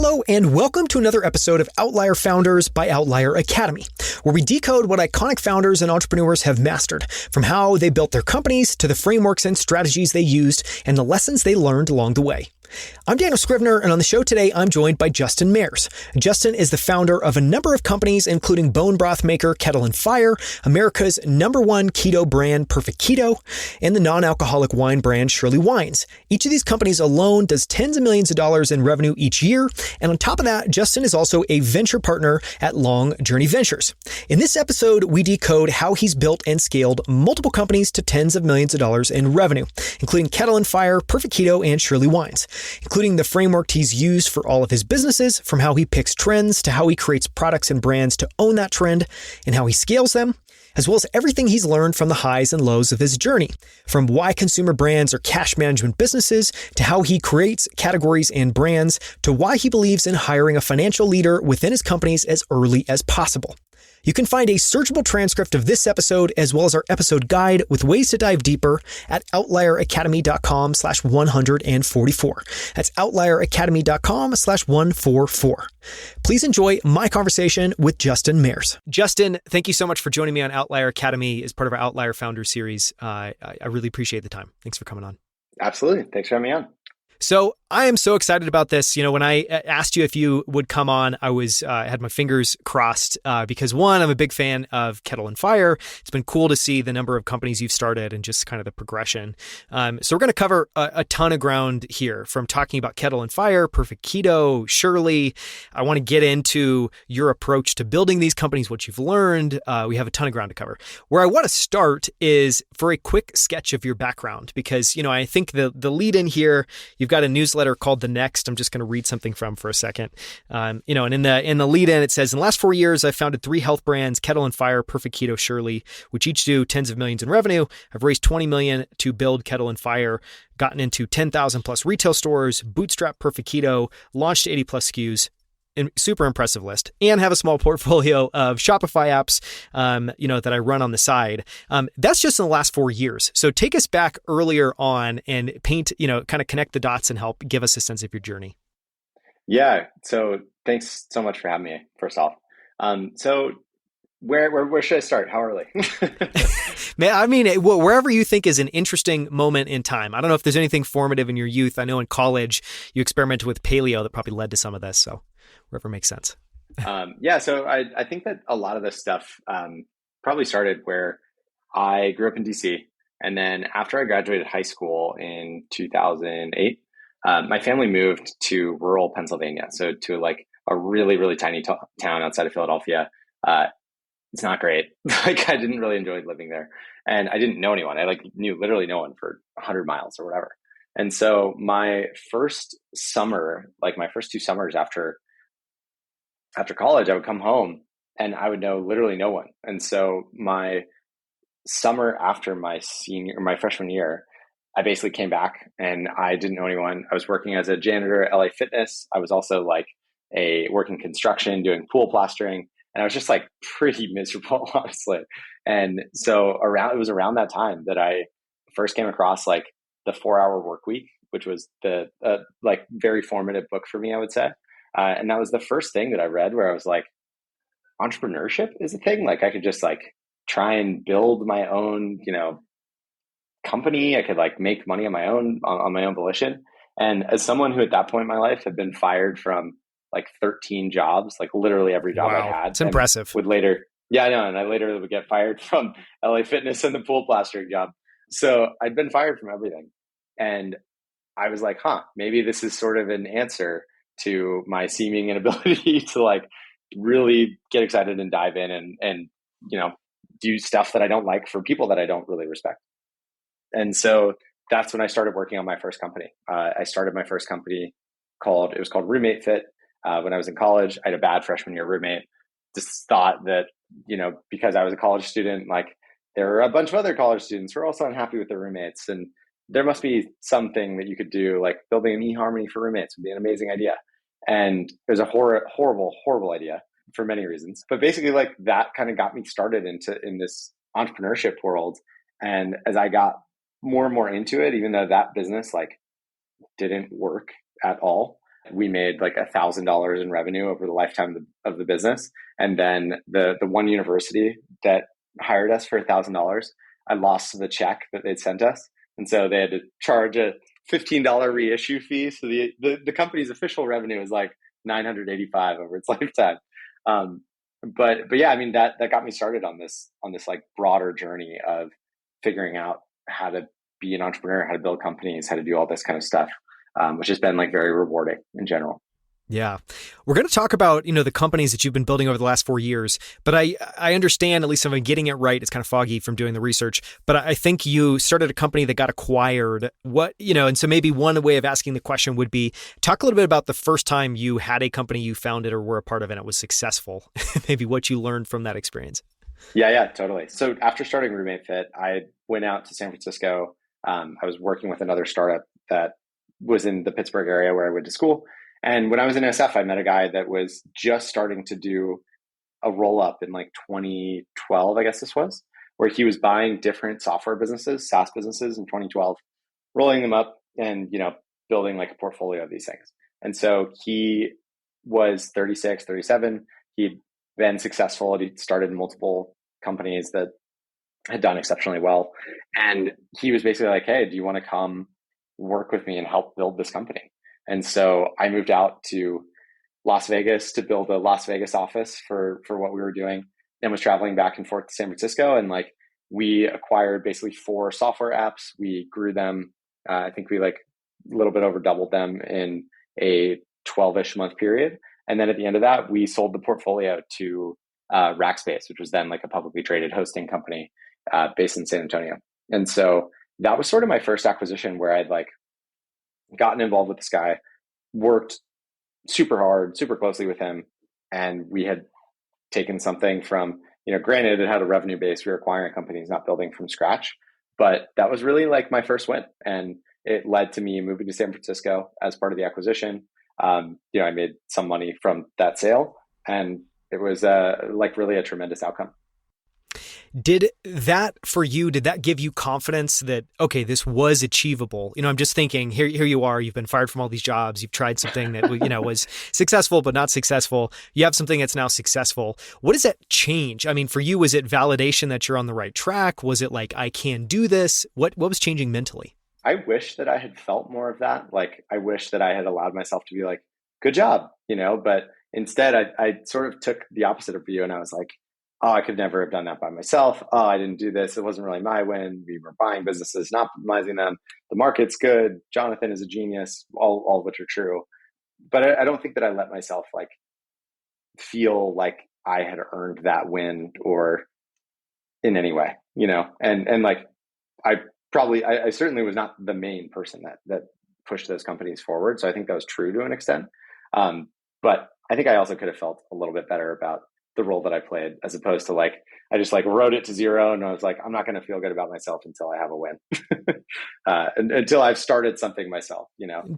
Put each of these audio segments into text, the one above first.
Hello, and welcome to another episode of Outlier Founders by Outlier Academy, where we decode what iconic founders and entrepreneurs have mastered, from how they built their companies to the frameworks and strategies they used and the lessons they learned along the way. I'm Daniel Scrivner, and on the show today, I'm joined by Justin Mayers. Justin is the founder of a number of companies, including bone broth maker Kettle and Fire, America's #1 keto brand Perfect Keto, and the non-alcoholic wine brand Shirley Wines. Each of these companies alone does tens of millions of dollars in revenue each year, and on top of that, Justin is also a venture partner at Long Journey Ventures. In this episode, we decode how he's built and scaled multiple companies to tens of millions of dollars in revenue, including Kettle and Fire, Perfect Keto, and Shirley Wines, including the framework he's used for all of his businesses, from how he picks trends to how he creates products and brands to own that trend and how he scales them, as well as everything he's learned from the highs and lows of his journey, from why consumer brands are cash management businesses to how he creates categories and brands to why he believes in hiring a financial leader within his companies as early as possible. You can find a searchable transcript of this episode as well as our episode guide with ways to dive deeper at outlieracademy.com/144. That's outlieracademy.com/144. Please enjoy my conversation with Justin Mayers. Justin, thank you so much for joining me on Outlier Academy as part of our Outlier Founder series. I really appreciate the time. Thanks for coming on. Absolutely. Thanks for having me on. So I am so excited about this. You know, when I asked you if you would come on, I had my fingers crossed because one, I'm a big fan of Kettle and Fire. It's been cool to see the number of companies you've started and just kind of the progression. So we're going to cover a ton of ground here, from talking about Kettle and Fire, Perfect Keto, Shirley. I want to get into your approach to building these companies, what you've learned. We have a ton of ground to cover. Where I want to start is for a quick sketch of your background, because, you know, I think the lead in here, you've got a newsletter called The Next. I'm just going to read something from for a second. And in the lead in, it says, in the last 4 years, I've founded 3 health brands, Kettle and Fire, Perfect Keto, Shirley, which each do tens of millions in revenue. I've raised $20 million to build Kettle and Fire, gotten into 10,000 plus retail stores, bootstrapped Perfect Keto, launched 80 plus SKUs, super impressive list, and have a small portfolio of Shopify apps, that I run on the side. That's just in the last 4 years. So take us back earlier on and paint, kind of connect the dots and help give us a sense of your journey. Yeah. So thanks so much for having me, first off. So where should I start? How early? Man, I mean, wherever you think is an interesting moment in time. I don't know if there's anything formative in your youth. I know in college you experimented with paleo that probably led to some of this. So wherever makes sense. So I think that a lot of this stuff probably started where I grew up in DC. And then after I graduated high school in 2008, my family moved to rural Pennsylvania. So to like a really, really tiny town outside of Philadelphia. It's not great. Like, I didn't really enjoy living there. And I didn't know anyone. I knew literally no one for 100 miles or whatever. And so my first summer, like my first 2 summers after college, I would come home and I would know literally no one. And so my summer after my freshman year, I basically came back and I didn't know anyone. I was working as a janitor at LA Fitness. I was also working construction, doing pool plastering. And I was just pretty miserable, honestly. And so it was around that time that I first came across the 4-Hour Workweek, which was the very formative book for me, I would say. And that was the first thing that I read where I was like, entrepreneurship is a thing. I could just try and build my own, company. I could make money on my own volition. And as someone who at that point in my life had been fired from 13 jobs, literally every job I had. It's impressive. And I later would get fired from LA Fitness and the pool plastering job. So I'd been fired from everything. And I was like, maybe this is sort of an answer to my seeming inability to really get excited and dive in and do stuff that I don't like for people that I don't really respect. And so that's when I started working on my first company. I started my first company called Roommate Fit. When I was in college, I had a bad freshman year roommate. Just thought that, because I was a college student, there were a bunch of other college students who were also unhappy with their roommates. And there must be something that you could do, building an eHarmony for roommates would be an amazing idea. And it was a horrible, horrible idea for many reasons. But basically, that kind of got me started in this entrepreneurship world. And as I got more and more into it, even though that business didn't work at all, we made like $1,000 in revenue over the lifetime of the business. And then the one university that hired us for $1,000, I lost the check that they'd sent us. And so they had to charge a $15 reissue fee. So the company's official revenue is like 985 over its lifetime. But yeah, I mean, that got me started on this like broader journey of figuring out how to be an entrepreneur, how to build companies, how to do all this kind of stuff, which has been like very rewarding in general. Yeah. We're going to talk about, the companies that you've been building over the last 4 years, but I understand, at least if I'm getting it right, it's kind of foggy from doing the research, but I think you started a company that got acquired. And so maybe one way of asking the question would be, talk a little bit about the first time you had a company you founded or were a part of and it was successful, maybe what you learned from that experience. Yeah, totally. So after starting Roommate Fit, I went out to San Francisco. I was working with another startup that was in the Pittsburgh area where I went to school. And when I was in SF, I met a guy that was just starting to do a roll up in like 2012, I guess this was, where he was buying different software businesses, SaaS businesses in 2012, rolling them up and, building like a portfolio of these things. And so he was 36, 37. He'd been successful. He started multiple companies that had done exceptionally well. And he was basically like, hey, do you want to come work with me and help build this company? And so I moved out to Las Vegas to build a Las Vegas office for what we were doing, and was traveling back and forth to San Francisco. And like, we acquired basically 4 software apps. We grew them. I think we like a little bit over doubled them in a 12-ish month period. And then at the end of that, we sold the portfolio to Rackspace, which was then like a publicly traded hosting company based in San Antonio. And so that was sort of my first acquisition where I'd like gotten involved with this guy, worked super hard, super closely with him. And we had taken something from, granted it had a revenue base, we were acquiring companies, not building from scratch, but that was really like my first win. And it led to me moving to San Francisco as part of the acquisition. I made some money from that sale, and it was like really a tremendous outcome. Did that give you confidence that, okay, this was achievable? I'm just thinking here you are, you've been fired from all these jobs. You've tried something that, was successful, but not successful. You have something that's now successful. What does that change? I mean, for you, was it validation that you're on the right track? Was it like, I can do this? What was changing mentally? I wish that I had felt more of that. Like, I wish that I had allowed myself to be like, good job, but instead I sort of took the opposite of you. And I was like, oh, I could never have done that by myself. Oh, I didn't do this. It wasn't really my win. We were buying businesses, not optimizing them. The market's good. Jonathan is a genius, all of which are true. But I don't think that I let myself like feel like I had earned that win or in any way, and like, I certainly was not the main person that pushed those companies forward. So I think that was true to an extent. But I think I also could have felt a little bit better about the role that I played, as opposed to like, I just like wrote it to zero and I was like, I'm not going to feel good about myself until I have a win, until I've started something myself,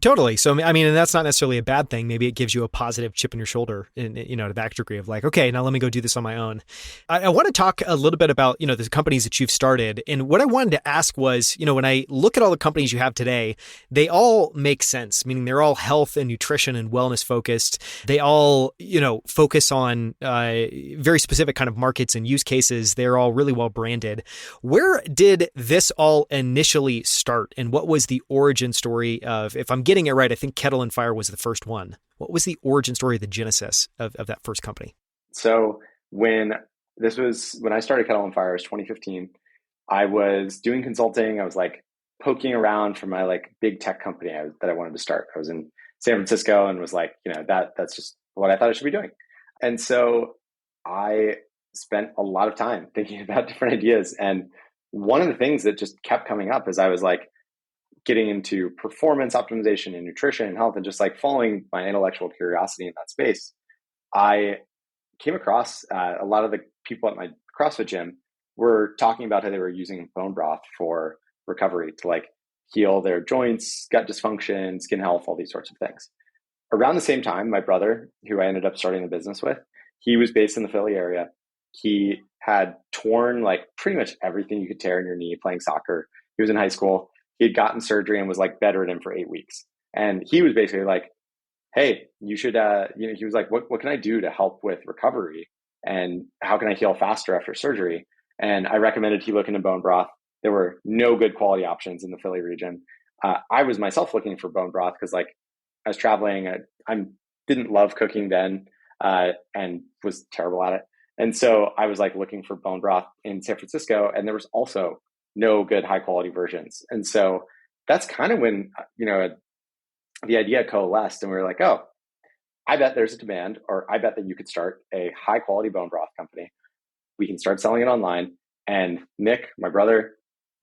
Totally. So, I mean, and that's not necessarily a bad thing. Maybe it gives you a positive chip in your shoulder to that degree of like, okay, now let me go do this on my own. I want to talk a little bit about, the companies that you've started. And what I wanted to ask was, when I look at all the companies you have today, they all make sense, meaning they're all health and nutrition and wellness focused. They all, focus on very specific kind of markets and use cases. They're all really well branded. Where did this all initially start? And what was the origin story of, if I'm getting it right, I think Kettle and Fire was the first one. What was the origin story, the genesis of that first company? So when I started Kettle and Fire, it was 2015. I was doing consulting. I was like poking around for my like big tech company that I wanted to start. I was in San Francisco and was like, that's just what I thought I should be doing. And so I spent a lot of time thinking about different ideas. And one of the things that just kept coming up is I was like getting into performance optimization and nutrition and health and just like following my intellectual curiosity in that space. I came across a lot of the people at my CrossFit gym were talking about how they were using bone broth for recovery to like heal their joints, gut dysfunction, skin health, all these sorts of things. Around the same time, my brother, who I ended up starting a business with, he was based in the Philly area. He had torn like pretty much everything you could tear in your knee playing soccer. He was in high school. He had gotten surgery and was like bedridden for 8 weeks. And he was basically like, hey, you should, he was like, what can I do to help with recovery? And how can I heal faster after surgery? And I recommended he look into bone broth. There were no good quality options in the Philly region. I was myself looking for bone broth because like I was traveling. I didn't love cooking then and was terrible at it. And so I was like looking for bone broth in San Francisco, and there was also no good high quality versions. And so that's kind of when, the idea coalesced, and we were like, oh, I bet there's a demand, or I bet that you could start a high quality bone broth company. We can start selling it online. And Nick, my brother,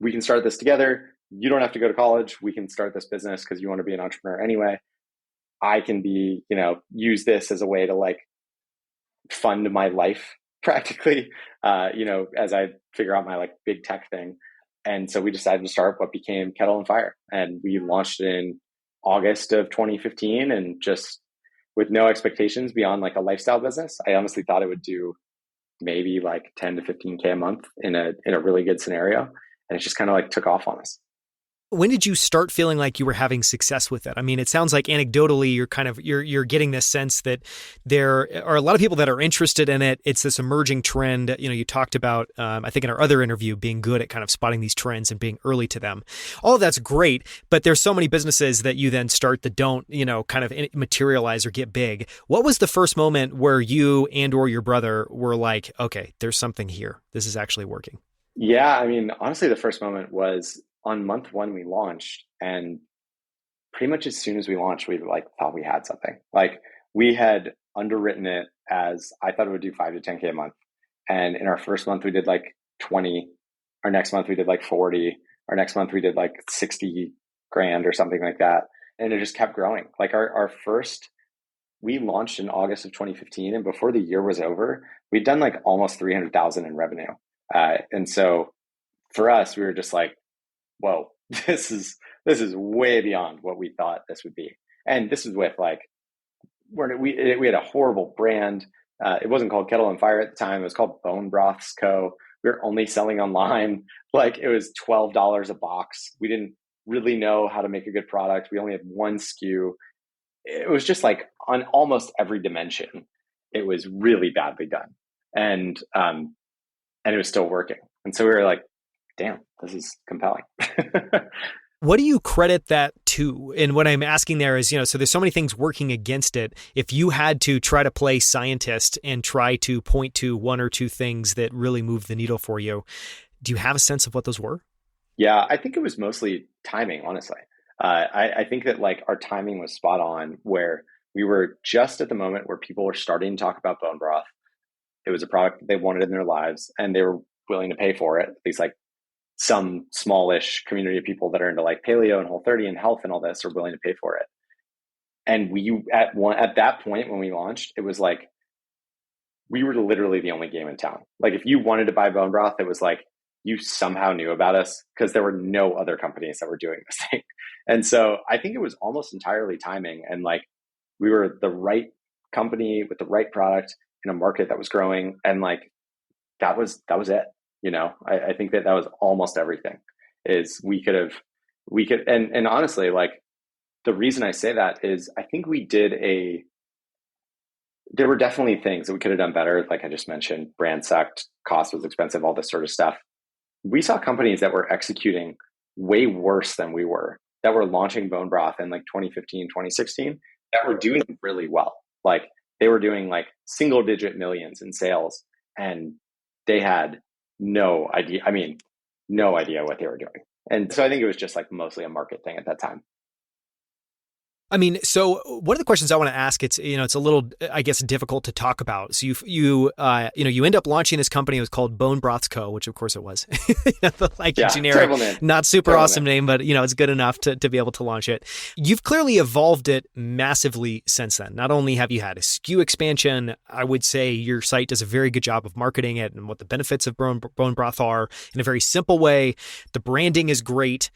we can start this together. You don't have to go to college. We can start this business because you want to be an entrepreneur anyway. I can be, use this as a way to like fund my life practically, as I figure out my like big tech thing. And so we decided to start what became Kettle and Fire. And we launched it in August of 2015, and just with no expectations beyond like a lifestyle business. I honestly thought it would do maybe like 10 to 15K a month in a really good scenario. And it just kind of like took off on us. When did you start feeling like you were having success with it? I mean, it sounds like anecdotally, you're getting this sense that there are a lot of people that are interested in it. It's this emerging trend. You talked about, I think in our other interview, being good at kind of spotting these trends and being early to them. All of that's great, but there's so many businesses that you then start that don't, kind of materialize or get big. What was the first moment where you and or your brother were like, okay, there's something here. This is actually working? Yeah, I mean, honestly, the first moment was on month one we launched, and pretty much as soon as we launched, we like thought we had something. Like we had underwritten it as I thought it would do 5 to 10K a month. And in our first month, we did like 20. Our next month, we did like 40. Our next month, we did like 60 grand or something like that. And it just kept growing. Like we launched in August of 2015. And before the year was over, we'd done like almost 300,000 in revenue. And so for us, we were just like, whoa, this is way beyond what we thought this would be. And this is with like, we had a horrible brand. It wasn't called Kettle and Fire at the time. It was called Bone Broths Co. We were only selling online. Like it was $12 a box. We didn't really know how to make a good product. We only had one SKU. It was just like on almost every dimension, it was really badly done. And it was still working. And so we were like, damn, this is compelling. What do you credit that to? And what I'm asking there is, so there's so many things working against it. If you had to try to play scientist and try to point to one or two things that really moved the needle for you, do you have a sense of what those were? Yeah, I think it was mostly timing, honestly. I think that like our timing was spot on, where we were just at the moment where people were starting to talk about bone broth. It was a product they wanted in their lives, and they were willing to pay for it. At least like some smallish community of people that are into like paleo and Whole30 and health and all this are willing to pay for it. And we at that point when we launched, it was like we were literally the only game in town. Like if you wanted to buy bone broth, it was like you somehow knew about us because there were no other companies that were doing this thing. And so I think it was almost entirely timing, and like we were the right company with the right product in a market that was growing, and like that was it. I think that was almost everything. Is we could and honestly, like the reason I say that is I think there were definitely things that we could have done better. Like I just mentioned, brand sucked, cost was expensive, all this sort of stuff. We saw companies that were executing way worse than we were, that were launching bone broth in like 2015, 2016, that were doing really well. Like they were doing like single digit millions in sales, and they had no idea what they were doing. And so I think it was just like mostly a market thing at that time. I mean, so one of the questions I want to ask, it's a little, I guess, difficult to talk about. So you end up launching this company. It was called Bone Broths Co., which of course it was, generic, not super awesome name, but it's good enough to be able to launch it. You've clearly evolved it massively since then. Not only have you had a SKU expansion, I would say your site does a very good job of marketing it and what the benefits of bone broth are in a very simple way. The branding is great.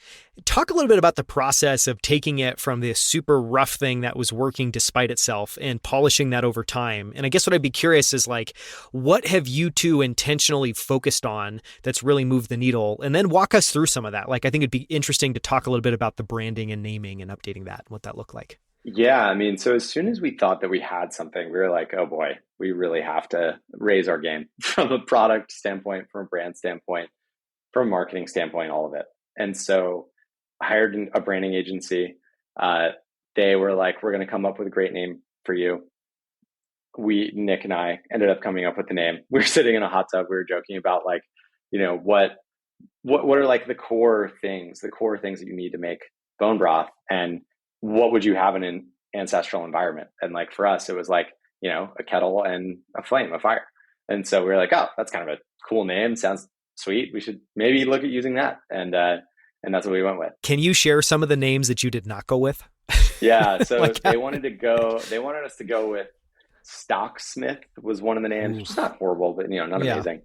Talk a little bit about the process of taking it from this super rough thing that was working despite itself and polishing that over time. And I guess what I'd be curious is like, what have you two intentionally focused on that's really moved the needle? And then walk us through some of that. Like, I think it'd be interesting to talk a little bit about the branding and naming and updating that and what that looked like. Yeah, I mean, so as soon as we thought that we had something, we were like, oh boy, we really have to raise our game from a product standpoint, from a brand standpoint, from a marketing standpoint, all of it. And so I hired a branding agency. Uh, they were like, we're going to come up with a great name for you. Nick and I ended up coming up with the name. We were sitting in a hot tub. We were joking about like, what are like the core things that you need to make bone broth, and what would you have in an ancestral environment? And like for us, it was like, a kettle and a flame, a fire. And so we were like, oh, that's kind of a cool name. Sounds sweet. We should maybe look at using that. And that's what we went with. Can you share some of the names that you did not go with? Yeah. So Like, they wanted us to go with Stocksmith was one of the names, which is not horrible, but not yeah. amazing.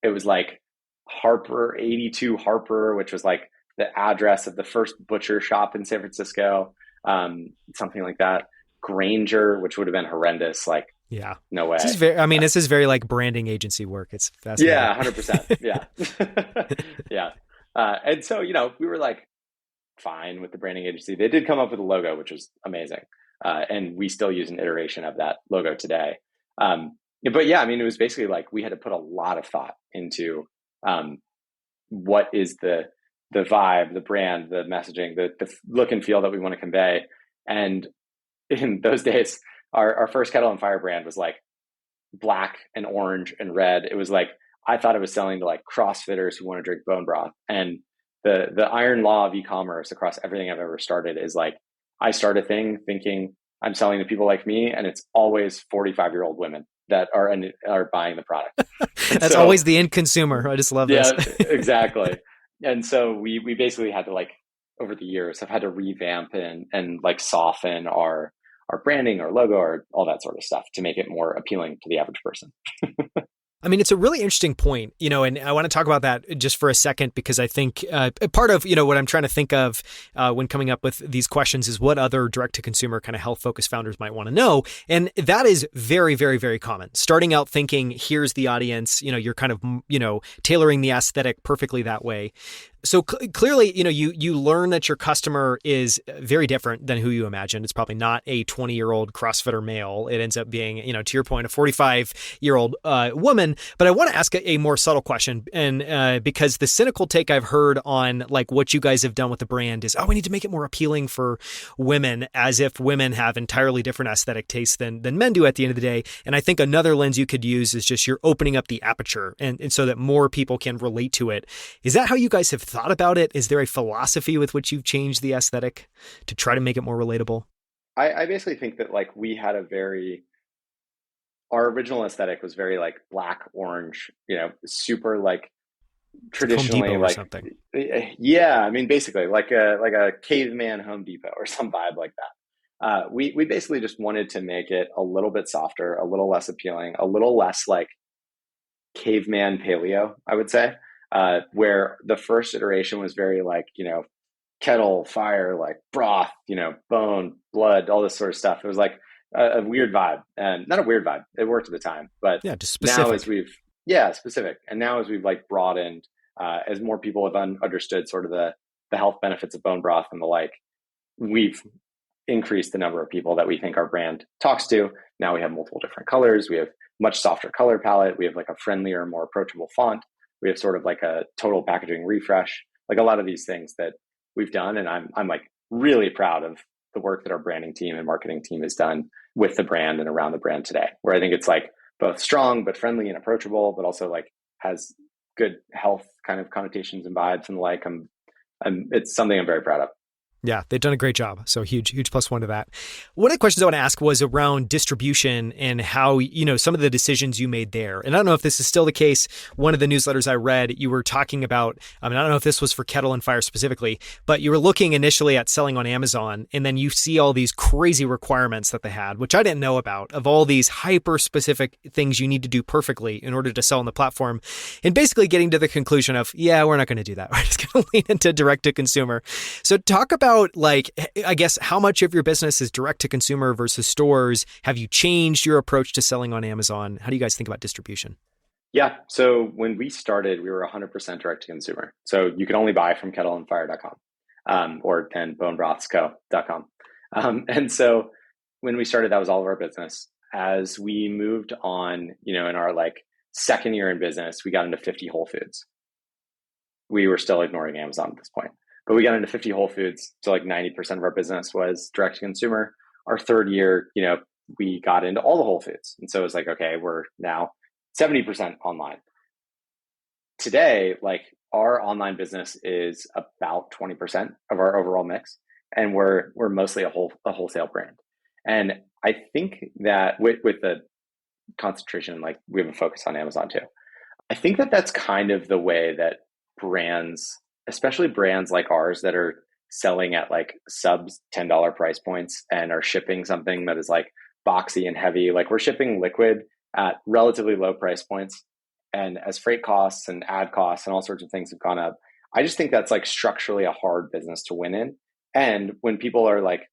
It was like Harper, 82 Harper, which was like the address of the first butcher shop in San Francisco, something like that. Granger, which would have been horrendous. Like, Yeah. no way. This is very like branding agency work. It's fascinating. Yeah, 100%. Yeah. Yeah. And so, we were like fine with the branding agency. They did come up with a logo, which was amazing. And we still use an iteration of that logo today. But yeah, I mean, it was basically like we had to put a lot of thought into what is the vibe, the brand, the messaging, the look and feel that we want to convey. And in those days, our first Kettle and Fire brand was like black and orange and red. It was like, I thought it was selling to like CrossFitters who want to drink bone broth. And the Iron Law of Ecommerce across everything I've ever started is like, I start a thing thinking I'm selling to people like me, and it's always 45-year-old women that are buying the product. That's always the end consumer. I just love this. Yeah, exactly. And so we basically had to like, over the years, have had to revamp and like soften our branding, our logo, or all that sort of stuff to make it more appealing to the average person. I mean, it's a really interesting point, and I want to talk about that just for a second, because I think part of, what I'm trying to think of when coming up with these questions is what other direct-to-consumer kind of health-focused founders might want to know. And that is very, very, very common. Starting out thinking, here's the audience, you're kind of, tailoring the aesthetic perfectly that way. So clearly, you learn that your customer is very different than who you imagined. It's probably not a 20-year-old CrossFitter male. It ends up being, to your point, a 45-year-old woman. But I want to ask a more subtle question, and because the cynical take I've heard on like what you guys have done with the brand is, we need to make it more appealing for women, as if women have entirely different aesthetic tastes than men do at the end of the day. And I think another lens you could use is just you're opening up the aperture, and so that more people can relate to it. Is that how you guys have thought about it? Is there a philosophy with which you've changed the aesthetic to try to make it more relatable? I basically think that like we had our original aesthetic was very like black, orange, super like traditionally like something. Yeah, I mean basically like a caveman Home Depot or some vibe like that. We basically just wanted to make it a little bit softer, a little less appealing, a little less like caveman paleo, I would say. Where the first iteration was very like, kettle, fire, like broth, bone, blood, all this sort of stuff. It was like a weird vibe, and not a weird vibe. It worked at the time, but yeah, just specific. Specific. And now as we've like broadened, as more people have understood sort of the health benefits of bone broth and the like, we've increased the number of people that we think our brand talks to. Now we have multiple different colors. We have much softer color palette. We have like a friendlier, more approachable font. We have sort of like a total packaging refresh, like a lot of these things that we've done. And I'm like really proud of the work that our branding team and marketing team has done with the brand and around the brand today, where I think it's like both strong, but friendly and approachable, but also like has good health kind of connotations and vibes and the like. It's something I'm very proud of. Yeah, they've done a great job. So huge plus one to that. One of the questions I want to ask was around distribution and how, some of the decisions you made there. And I don't know if this is still the case. One of the newsletters I read, you were talking about, I don't know if this was for Kettle and Fire specifically, but you were looking initially at selling on Amazon, and then you see all these crazy requirements that they had, which I didn't know about, of all these hyper specific things you need to do perfectly in order to sell on the platform. And basically getting to the conclusion of, we're not going to do that. We're just going to lean into direct to consumer. So talk about like, I guess, how much of your business is direct to consumer versus stores? Have you changed your approach to selling on Amazon? How do you guys think about distribution? Yeah. So when we started, we were 100% direct to consumer. So you could only buy from kettleandfire.com or then bonebrothsco.com. And so when we started, that was all of our business. As we moved on, in our like second year in business, we got into 50 Whole Foods. We were still ignoring Amazon at this point, but we got into 50 Whole Foods. So like 90% of our business was direct to consumer. Our third year, we got into all the Whole Foods. And so it was like, okay, we're now 70% online. Today, like our online business is about 20% of our overall mix. And we're mostly a wholesale brand. And I think that with the concentration, like we have a focus on Amazon too. I think that that's kind of the way that brands, especially brands like ours that are selling at like sub $10 price points and are shipping something that is like boxy and heavy, like we're shipping liquid at relatively low price points. And as freight costs and ad costs and all sorts of things have gone up, I just think that's like structurally a hard business to win in. And when people are like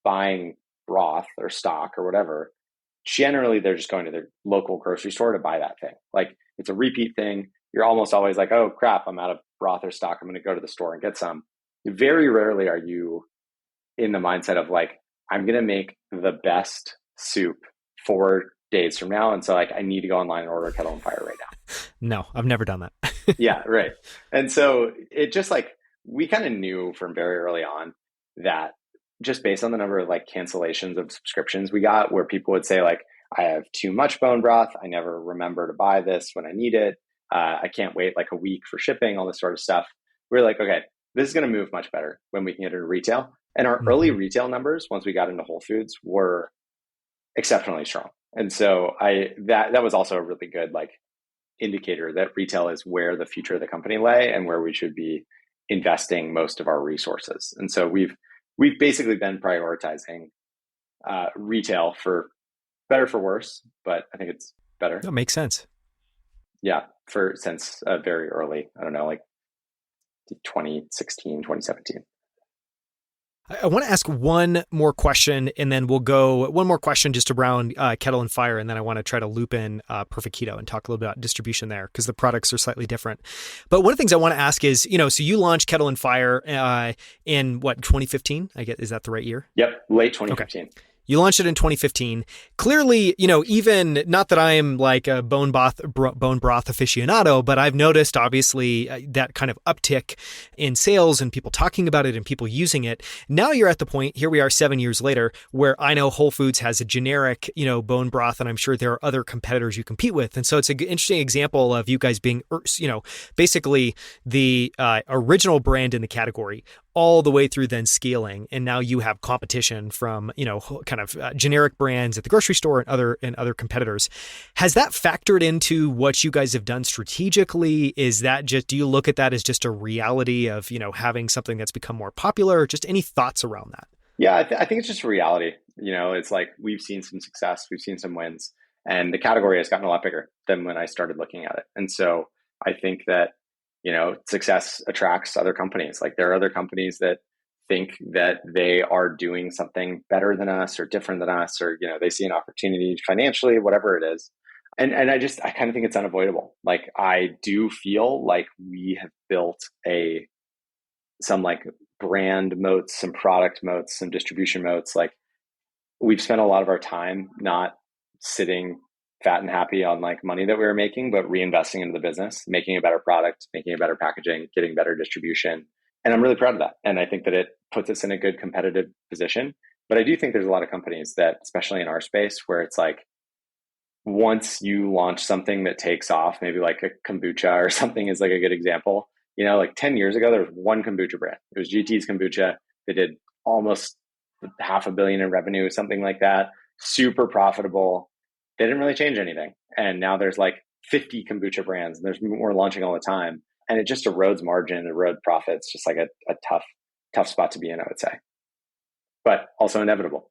buying broth or stock or whatever, generally they're just going to their local grocery store to buy that thing. Like it's a repeat thing. You're almost always like, oh crap, I'm out of broth or stock. I'm going to go to the store and get some. Very rarely are you in the mindset of like, I'm going to make the best soup 4 days from now. And so like, I need to go online and order a Kettle and Fire right now. No, I've never done that. Yeah, right. And so it just like, we kind of knew from very early on that just based on the number of like cancellations of subscriptions we got where people would say like, I have too much bone broth. I never remember to buy this when I need it. I can't wait like a week for shipping, all this sort of stuff. We're like, okay, this is going to move much better when we can get into retail. And our early retail numbers, once we got into Whole Foods, were exceptionally strong. And so that was also a really good like indicator that retail is where the future of the company lay and where we should be investing most of our resources. And so we've basically been prioritizing retail for better for worse, but I think it's better. That makes sense. Yeah, since very early, I don't know, like 2016, 2017. I want to ask one more question, and then we'll go one more question just around Kettle and Fire, and then I want to try to loop in Perfect Keto and talk a little bit about distribution there because the products are slightly different. But one of the things I want to ask is, so you launched Kettle and Fire in what, 2015? Is that the right year? Yep, late 2015. Okay. You launched it in 2015. Clearly, even not that I am like a bone broth aficionado, but I've noticed obviously that kind of uptick in sales and people talking about it and people using it. Now you're at the point, here we are 7 years later, where I know Whole Foods has a generic, bone broth, and I'm sure there are other competitors you compete with. And so it's an interesting example of you guys being, basically the original brand in the category, all the way through then scaling. And now you have competition from, kind of generic brands at the grocery store and other competitors. Has that factored into what you guys have done strategically? Is that do you look at that as just a reality of, having something that's become more popular? Just any thoughts around that? Yeah, I think it's just a reality. It's like we've seen some success, we've seen some wins, and the category has gotten a lot bigger than when I started looking at it. And so I think that success attracts other companies. Like there are other companies that think that they are doing something better than us or different than us, or, they see an opportunity financially, whatever it is. And I kind of think it's unavoidable. Like I do feel like we have built some like brand moats, some product moats, some distribution moats. Like we've spent a lot of our time not sitting fat and happy on like money that we were making, but reinvesting into the business, making a better product, making a better packaging, getting better distribution. And I'm really proud of that. And I think that it puts us in a good competitive position. But I do think there's a lot of companies that, especially in our space, where it's like, once you launch something that takes off, maybe like a kombucha or something is like a good example. Like 10 years ago, there was one kombucha brand. It was GT's Kombucha. They did almost $500 million in revenue, something like that. Super profitable. They didn't really change anything. And now there's like 50 kombucha brands and there's more launching all the time. And it just erodes margin, erodes profits, just like a tough spot to be in, I would say. But also inevitable.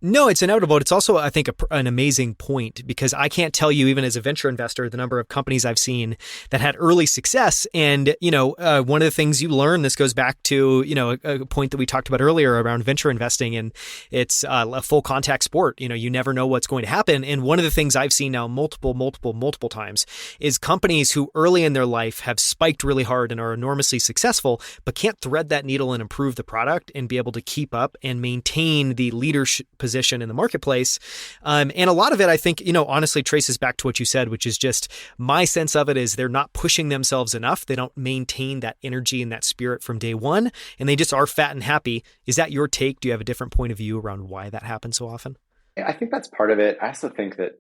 No, it's inevitable. It's also, I think, an amazing point because I can't tell you, even as a venture investor, the number of companies I've seen that had early success. And, one of the things you learn, this goes back to, a point that we talked about earlier around venture investing, and it's a full contact sport. You never know what's going to happen. And one of the things I've seen now multiple times is companies who early in their life have spiked really hard and are enormously successful, but can't thread that needle and improve the product and be able to keep up and maintain the leadership position in the marketplace. And a lot of it, I think, honestly traces back to what you said, which is just my sense of it is they're not pushing themselves enough. They don't maintain that energy and that spirit from day one, and they just are fat and happy. Is that your take? Do you have a different point of view around why that happens so often? I think that's part of it. I also think that,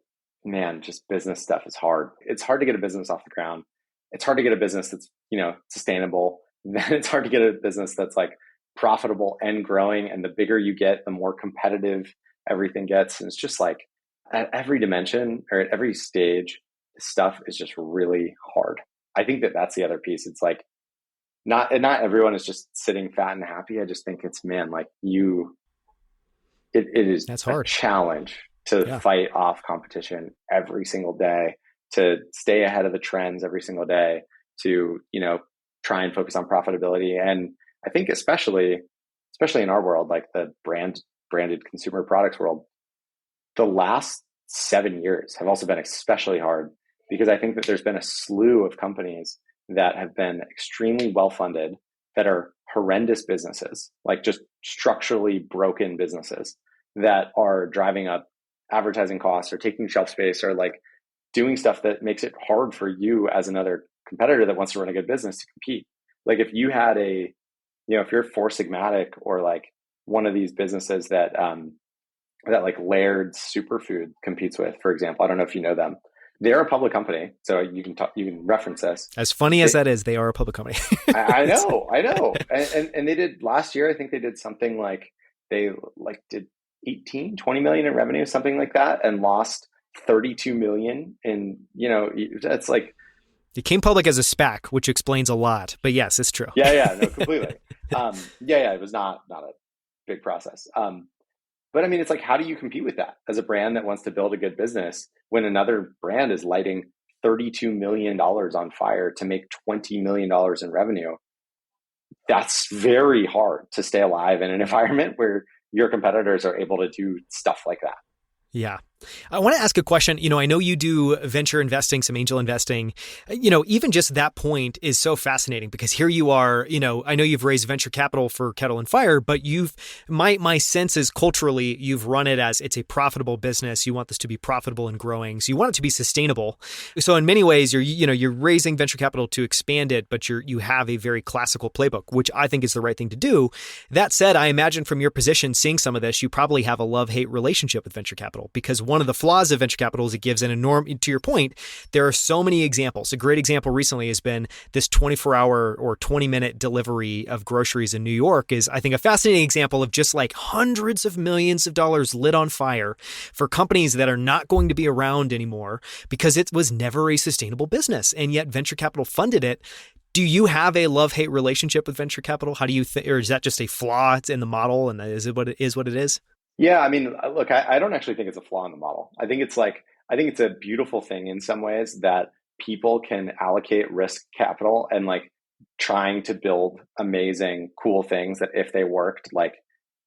man, just business stuff is hard. It's hard to get a business off the ground. It's hard to get a business that's, sustainable. Then it's hard to get a business that's like profitable and growing. And the bigger you get, the more competitive everything gets. And it's just like at every dimension or at every stage, stuff is just really hard. I think that that's the other piece. It's like not everyone is just sitting fat and happy. I just think it's, man, like it is That's hard. a challenge to Yeah. fight off competition every single day, to stay ahead of the trends every single day, to, try and focus on profitability. And I think especially in our world, like the branded consumer products world, the last 7 years have also been especially hard because I think that there's been a slew of companies that have been extremely well-funded that are horrendous businesses, like just structurally broken businesses that are driving up advertising costs or taking shelf space or like doing stuff that makes it hard for you as another competitor that wants to run a good business to compete. Like if you had if you're Four Sigmatic or like one of these businesses that like Laird's Superfood competes with, for example, I don't know if you know them. They're a public company, so you can reference this. As funny as that is, they are a public company. I know. And they did last year, I think they did something like they like did 18, 20 million in revenue, something like that, and lost 32 million in, it's like, It came public as a SPAC, which explains a lot. But yes, it's true. Yeah, no, completely. It was not a big process. But I mean, it's like, how do you compete with that as a brand that wants to build a good business when another brand is lighting $32 million on fire to make $20 million in revenue? That's very hard to stay alive in an environment where your competitors are able to do stuff like that. Yeah. I want to ask a question. I know you do venture investing, some angel investing. Even just that point is so fascinating because here you are, I know you've raised venture capital for Kettle and Fire, but my sense is culturally you've run it as it's a profitable business. You want this to be profitable and growing. So you want it to be sustainable. So in many ways you're raising venture capital to expand it, but you have a very classical playbook, which I think is the right thing to do. That said, I imagine from your position, seeing some of this, you probably have a love-hate relationship with venture capital because one of the flaws of venture capital is it gives an enormous, to your point, there are so many examples. A great example recently has been this 24-hour or 20-minute delivery of groceries in New York is, I think, a fascinating example of just like hundreds of millions of dollars lit on fire for companies that are not going to be around anymore because it was never a sustainable business. And yet venture capital funded it. Do you have a love-hate relationship with venture capital? How do you think, or is that just a flaw in the model and is it what it is? Yeah, I mean, look, I don't actually think it's a flaw in the model. I think it's a beautiful thing in some ways that people can allocate risk capital and like trying to build amazing, cool things that if they worked, like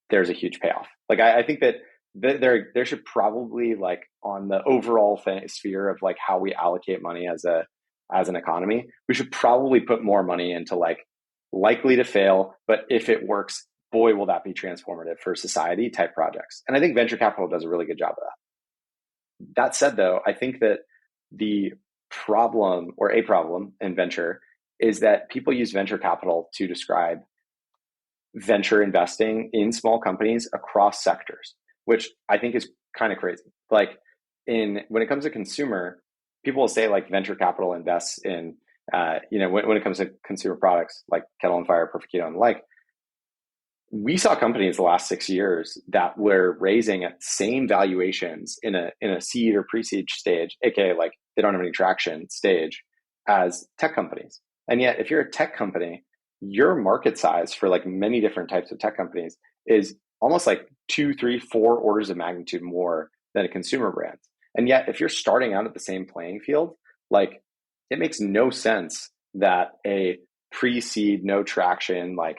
there's a huge payoff. Like I think that there should probably like on the overall sphere of like how we allocate money as an economy, we should probably put more money into like likely to fail, but if it works, boy, will that be transformative for society type projects. And I think venture capital does a really good job of that. That said, though, I think that the problem or a problem in venture is that people use venture capital to describe venture investing in small companies across sectors, which I think is kind of crazy. Like when it comes to consumer, people will say like venture capital invests in, when it comes to consumer products like Kettle and Fire, Perfect Keto and the like, we saw companies the last 6 years that were raising at same valuations in a seed or pre-seed stage, aka like they don't have any traction stage, as tech companies. And yet, if you're a tech company, your market size for like many different types of tech companies is almost like two, three, four orders of magnitude more than a consumer brand. And yet, if you're starting out at the same playing field, like it makes no sense that a pre-seed, no traction, like,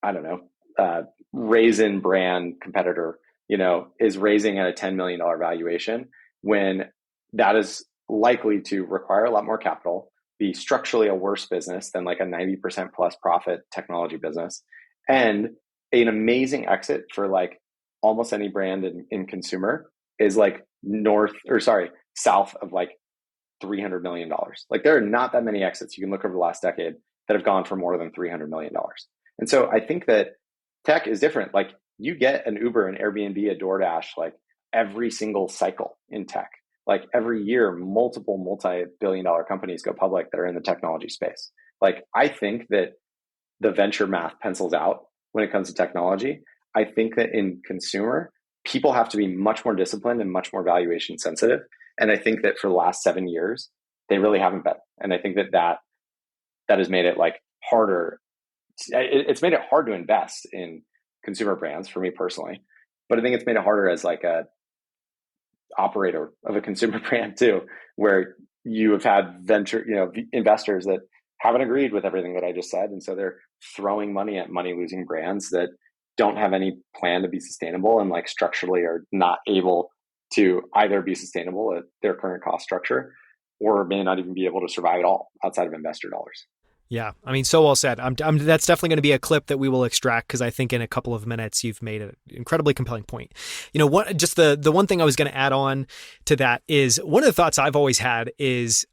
I don't know, raisin brand competitor, is raising at a $10 million valuation when that is likely to require a lot more capital, be structurally a worse business than like a 90% plus profit technology business, and an amazing exit for like almost any brand in consumer is like south of like $300 million. Like there are not that many exits. You can look over the last decade that have gone for more than $300 million. And so I think that tech is different. Like you get an Uber, an Airbnb, a DoorDash, like every single cycle in tech. Like every year, multiple multi-billion dollar companies go public that are in the technology space. Like I think that the venture math pencils out when it comes to technology. I think that in consumer, people have to be much more disciplined and much more valuation sensitive. And I think that for the last 7 years, they really haven't been. And I think that has made it like harder. It's made it hard to invest in consumer brands for me personally, but I think it's made it harder as like a operator of a consumer brand too, where you have had venture, investors that haven't agreed with everything that I just said. And so they're throwing money at money losing brands that don't have any plan to be sustainable and like structurally are not able to either be sustainable at their current cost structure or may not even be able to survive at all outside of investor dollars. Yeah, I mean, so well said. That's definitely going to be a clip that we will extract because I think in a couple of minutes you've made an incredibly compelling point. Just the one thing I was going to add on to that is one of the thoughts I've always had is,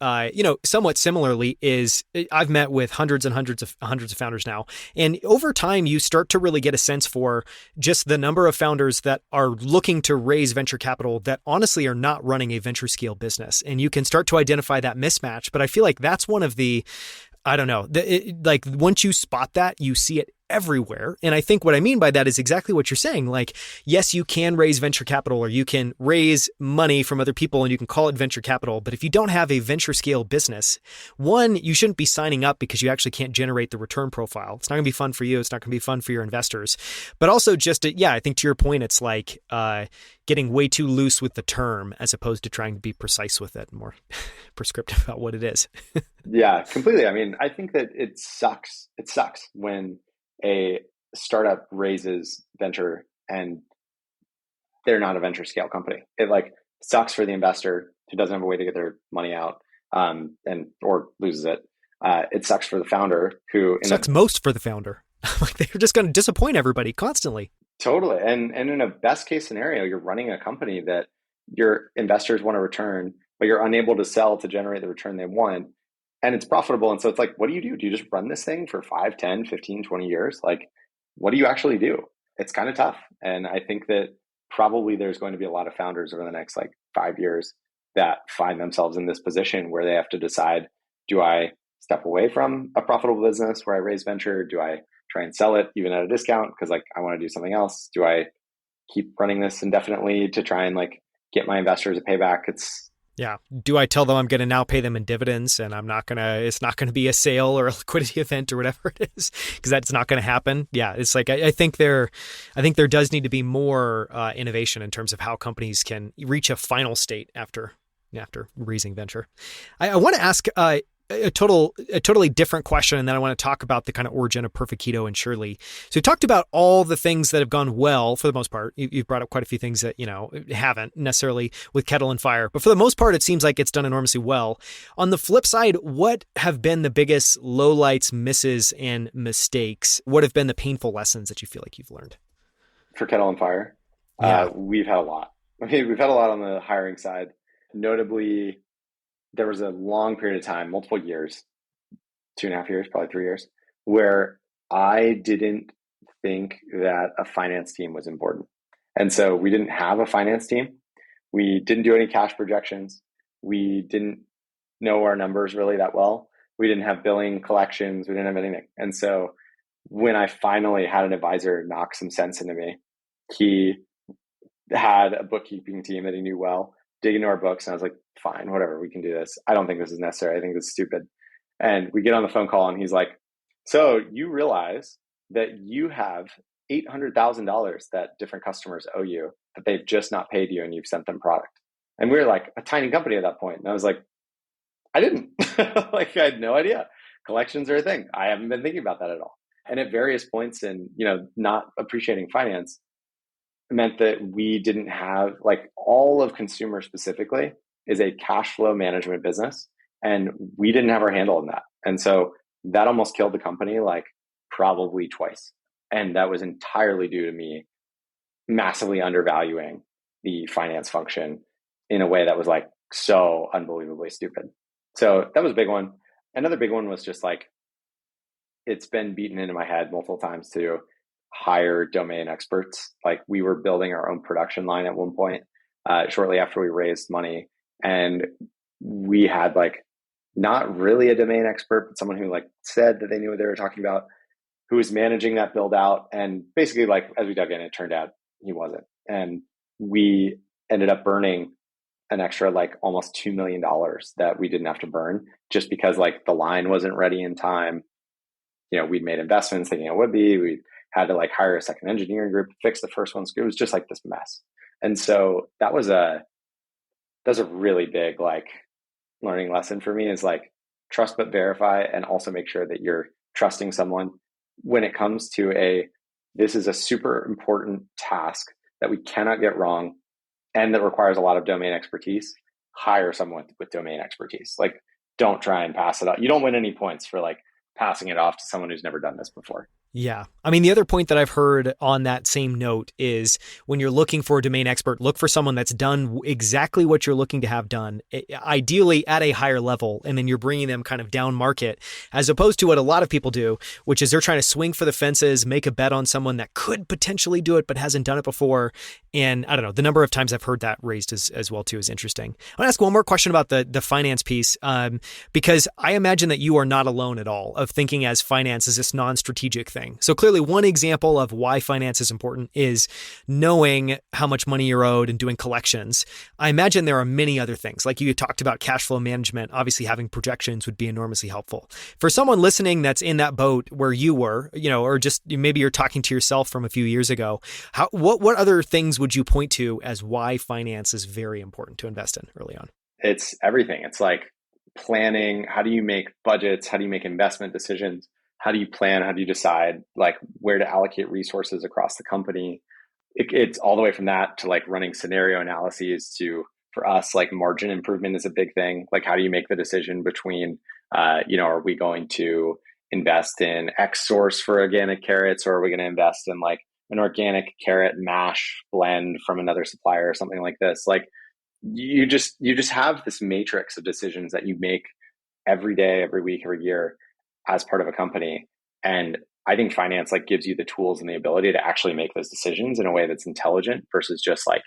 somewhat similarly is I've met with hundreds and hundreds of founders now, and over time you start to really get a sense for just the number of founders that are looking to raise venture capital that honestly are not running a venture scale business, and you can start to identify that mismatch. But I feel like that's one of the I don't know. Like once you spot that, you see it everywhere. And I think what I mean by that is exactly what you're saying. Like, yes, you can raise venture capital or you can raise money from other people and you can call it venture capital. But if you don't have a venture scale business, one, you shouldn't be signing up because you actually can't generate the return profile. It's not going to be fun for you. It's not going to be fun for your investors. But also I think to your point, it's like getting way too loose with the term as opposed to trying to be precise with it, more prescriptive about what it is. Yeah, completely. I mean, I think that it sucks. It sucks when a startup raises venture and they're not a venture scale company. It like sucks for the investor who doesn't have a way to get their money out or loses it. It sucks for the founder who sucks most for the founder. Like they're just going to disappoint everybody constantly. Totally. And in a best case scenario, you're running a company that your investors want to return, but you're unable to sell to generate the return they want. And it's profitable. And so it's like, what do? Do you just run this thing for 5, 10, 15, 20 years? Like, what do you actually do? It's kind of tough. And I think that probably there's going to be a lot of founders over the next like 5 years that find themselves in this position where they have to decide, do I step away from a profitable business where I raise venture? Do I try and sell it even at a discount because like I want to do something else? Do I keep running this indefinitely to try and like get my investors a payback? Yeah. Do I tell them I'm going to now pay them in dividends and it's not going to be a sale or a liquidity event or whatever it is, because that's not going to happen. Yeah. It's like, I think there does need to be more innovation in terms of how companies can reach a final state after raising venture. I want to ask a totally different question, and then I want to talk about the kind of origin of Perfect Keto and Shirley. So we talked about all the things that have gone well for the most part. You've brought up quite a few things that haven't necessarily with Kettle and Fire, but for the most part, it seems like it's done enormously well. On the flip side, what have been the biggest lowlights, misses, and mistakes? What have been the painful lessons that you feel like you've learned? For Kettle and Fire, we've had a lot. I mean, we've had a lot on the hiring side. Notably, there was a long period of time, multiple years, 2.5 years, probably 3 years, where I didn't think that a finance team was important. And so we didn't have a finance team. We didn't do any cash projections. We didn't know our numbers really that well. We didn't have billing, collections. We didn't have anything. And so when I finally had an advisor knock some sense into me, he had a bookkeeping team that he knew well, dig into our books. And I was like, fine, whatever, we can do this. I don't think this is necessary. I think this is stupid. And we get on the phone call and he's like, so you realize that you have $800,000 that different customers owe you that they've just not paid you and you've sent them product. And we were like a tiny company at that point. And I was like, I didn't. Like, I had no idea. Collections are a thing. I haven't been thinking about that at all. And at various points in, not appreciating finance meant that we didn't have, like, all of consumer specifically is a cash flow management business. And we didn't have our handle on that. And so that almost killed the company, like, probably twice. And that was entirely due to me massively undervaluing the finance function in a way that was like so unbelievably stupid. So that was a big one. Another big one was just like, it's been beaten into my head multiple times to hire domain experts. Like, we were building our own production line at one point, shortly after we raised money. And we had, like, not really a domain expert, but someone who, like, said that they knew what they were talking about, who was managing that build out. And basically, like, as we dug in, it turned out he wasn't. And we ended up burning an extra, like, almost $2 million that we didn't have to burn just because, like, the line wasn't ready in time. We'd made investments thinking it would be. We had to, like, hire a second engineering group to fix the first one. So it was just like this mess. And so that was a really big, like, learning lesson for me, is like, trust but verify, and also make sure that you're trusting someone when it comes to this is a super important task that we cannot get wrong and that requires a lot of domain expertise. Hire someone with domain expertise. Like, don't try and pass it off. You don't win any points for, like, passing it off to someone who's never done this before. Yeah. I mean, the other point that I've heard on that same note is when you're looking for a domain expert, look for someone that's done exactly what you're looking to have done, ideally at a higher level, and then you're bringing them kind of down market, as opposed to what a lot of people do, which is they're trying to swing for the fences, make a bet on someone that could potentially do it but hasn't done it before. And I don't know, the number of times I've heard that raised as well too is interesting. I want to ask one more question about the finance piece, because I imagine that you are not alone at all of thinking as finance as this non-strategic thing. So clearly one example of why finance is important is knowing how much money you're owed and doing collections. I imagine there are many other things. Like you talked about cash flow management, obviously having projections would be enormously helpful. For someone listening that's in that boat where you were, or just maybe you're talking to yourself from a few years ago, what other things would you point to as why finance is very important to invest in early on? It's everything. It's like planning. How do you make budgets? How do you make investment decisions? How do you plan? How do you decide, like, where to allocate resources across the company? It's all the way from that to, like, running scenario analyses to, for us, like, margin improvement is a big thing. Like, how do you make the decision between, are we going to invest in X source for organic carrots, or are we going to invest in, like, an organic carrot mash blend from another supplier or something like this? Like, you just have this matrix of decisions that you make every day, every week, every year as part of a company. And I think finance, like, gives you the tools and the ability to actually make those decisions in a way that's intelligent versus just, like,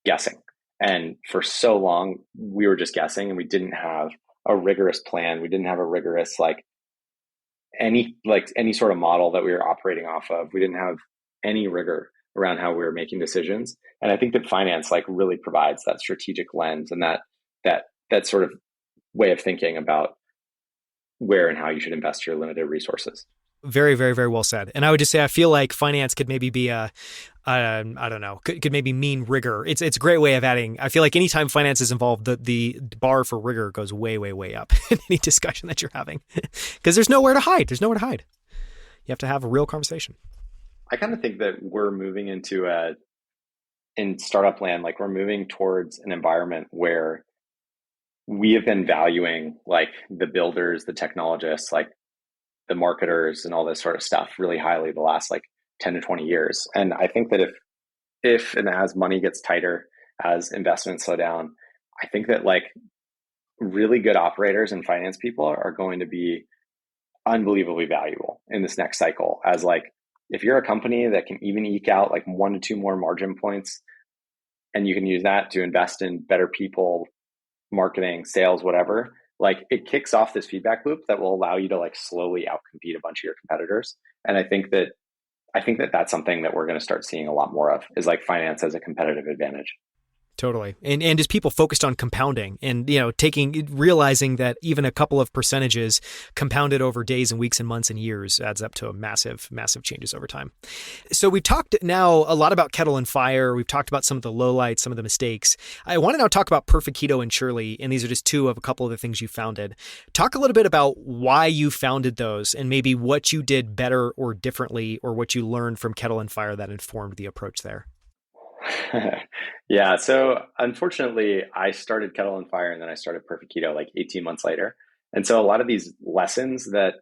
guessing. And for so long, we were just guessing, and we didn't have a rigorous plan. We didn't have a rigorous, any sort of model that we were operating off of. We didn't have any rigor around how we were making decisions. And I think that finance, like, really provides that strategic lens and that sort of way of thinking about where and how you should invest your limited resources. Very, very, very well said. And I would just say, I feel like finance could maybe be I don't know, could maybe mean rigor. It's a great way of adding. I feel like anytime finance is involved, the bar for rigor goes way, way, way up in any discussion that you're having, because there's nowhere to hide. There's nowhere to hide. You have to have a real conversation. I kind of think that we're moving into in startup land, like, we're moving towards an environment where we have been valuing, like, the builders, the technologists, like the marketers and all this sort of stuff really highly the last, like, 10 to 20 years. And I think that if and as money gets tighter, as investments slow down, I think that, like, really good operators and finance people are going to be unbelievably valuable in this next cycle. As, like, if you're a company that can even eke out, like, 1 to 2 more margin points, and you can use that to invest in better people, marketing, sales, whatever, like, it kicks off this feedback loop that will allow you to, like, slowly outcompete a bunch of your competitors. And I think that that's something that we're going to start seeing a lot more of, is, like, finance as a competitive advantage. Totally. And as people focused on compounding and, realizing that even a couple of percentages compounded over days and weeks and months and years adds up to a massive, massive changes over time. So we've talked now a lot about Kettle and Fire. We've talked about some of the lowlights, some of the mistakes. I want to now talk about Perfect Keto and Shirley. And these are just two of a couple of the things you founded. Talk a little bit about why you founded those and maybe what you did better or differently, or what you learned from Kettle and Fire that informed the approach there. Yeah. So unfortunately, I started Kettle and Fire and then I started Perfect Keto like 18 months later. And so a lot of these things that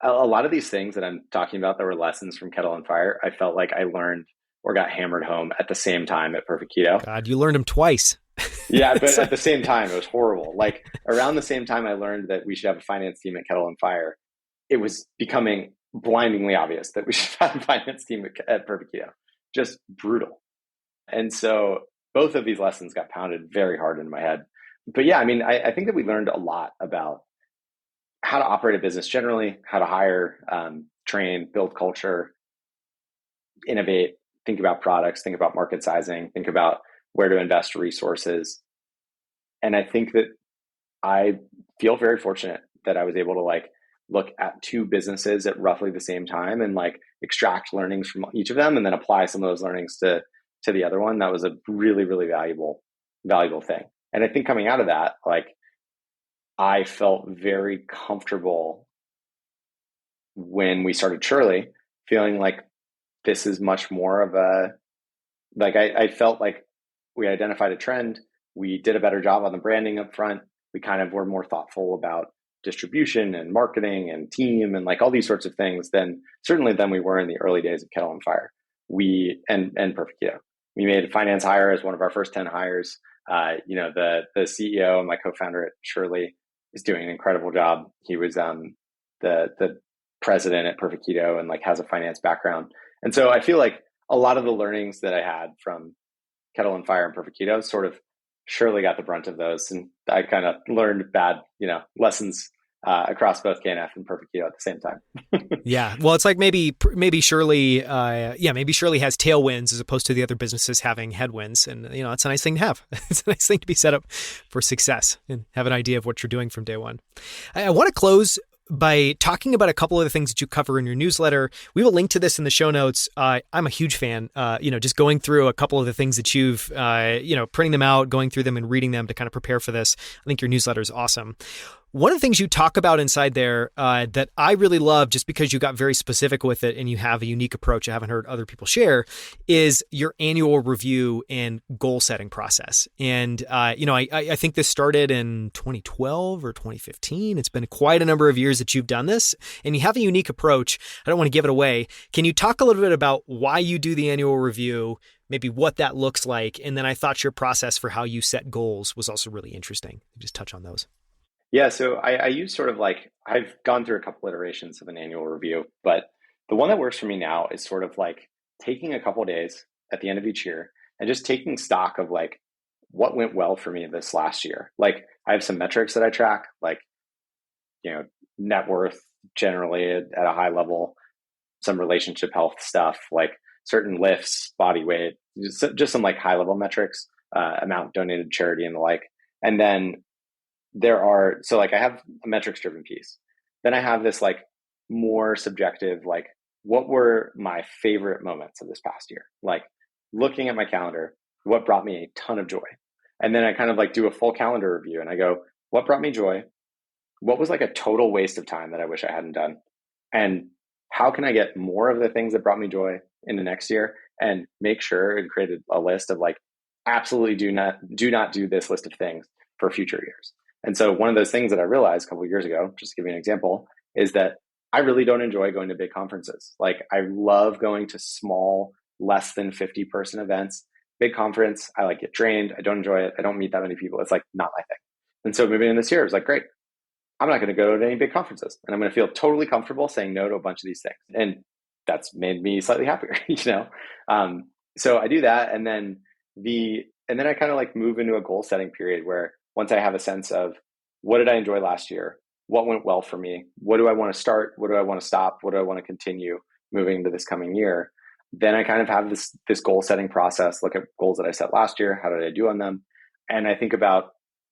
I'm talking about that were lessons from Kettle and Fire, I felt like I learned or got hammered home at the same time at Perfect Keto. God, you learned them twice. Yeah, but at the same time, it was horrible. Like around the same time I learned that we should have a finance team at Kettle and Fire, it was becoming blindingly obvious that we should have a finance team at Perfect Keto. Just brutal. And so both of these lessons got pounded very hard into my head. But yeah, I mean, I think that we learned a lot about how to operate a business generally, how to hire, train, build culture, innovate, think about products, think about market sizing, think about where to invest resources. And I think that I feel very fortunate that I was able to look at two businesses at roughly the same time and extract learnings from each of them and then apply some of those learnings to the other one. That was a really, really valuable thing. And I think coming out of that, I felt very comfortable when we started Shirley, feeling like this is much more of I felt like we identified a trend. We did a better job on the branding up front. We kind of were more thoughtful about distribution and marketing and team and all these sorts of things than we were in the early days of Kettle and Fire. And Perfect Keto. We made a finance hire as one of our first 10 hires. The CEO and my co-founder at Shirley is doing an incredible job. He was the president at Perfect Keto and has a finance background. And so I feel like a lot of the learnings that I had from Kettle and Fire and Perfect Keto sort of Shirley got the brunt of those. And I kind of learned bad, lessons across both KNF and Perfect Keto at the same time. Yeah. Well, it's maybe Shirley, maybe Shirley has tailwinds as opposed to the other businesses having headwinds. And, it's a nice thing to have. It's a nice thing to be set up for success and have an idea of what you're doing from day one. I want to close by talking about a couple of the things that you cover in your newsletter. We will link to this in the show notes. I'm a huge fan, just going through a couple of the things that you've, printing them out, going through them and reading them to kind of prepare for this. I think your newsletter is awesome. One of the things you talk about inside there that I really love, just because you got very specific with it and you have a unique approach I haven't heard other people share, is your annual review and goal setting process. And, I think this started in 2012 or 2015. It's been quite a number of years that you've done this and you have a unique approach. I don't want to give it away. Can you talk a little bit about why you do the annual review, maybe what that looks like? And then I thought your process for how you set goals was also really interesting. Just touch on those. Yeah, so I use sort of I've gone through a couple iterations of an annual review, but the one that works for me now is sort of taking a couple of days at the end of each year and just taking stock of what went well for me this last year. I have some metrics that I track, net worth generally at a high level, some relationship health stuff, certain lifts, body weight, just some high level metrics, amount donated to charity and the like. And then I have a metrics driven piece. Then I have this more subjective, what were my favorite moments of this past year? Looking at my calendar, what brought me a ton of joy? And then I kind of do a full calendar review and I go, what brought me joy? What was a total waste of time that I wish I hadn't done? And how can I get more of the things that brought me joy in the next year and make sure and create a list of absolutely do not do this list of things for future years. And so one of those things that I realized a couple of years ago, just to give you an example, is that I really don't enjoy going to big conferences. I love going to small, less than 50 person events. Big conference, I get drained. I don't enjoy it. I don't meet that many people. It's not my thing. And so moving in this year, I was great. I'm not going to go to any big conferences and I'm going to feel totally comfortable saying no to a bunch of these things. And that's made me slightly happier, So I do that. And then I kind of move into a goal setting period where once I have a sense of what did I enjoy last year, what went well for me, what do I want to start, what do I want to stop, what do I want to continue moving into this coming year, then I kind of have this goal setting process, look at goals that I set last year, how did I do on them? And I think about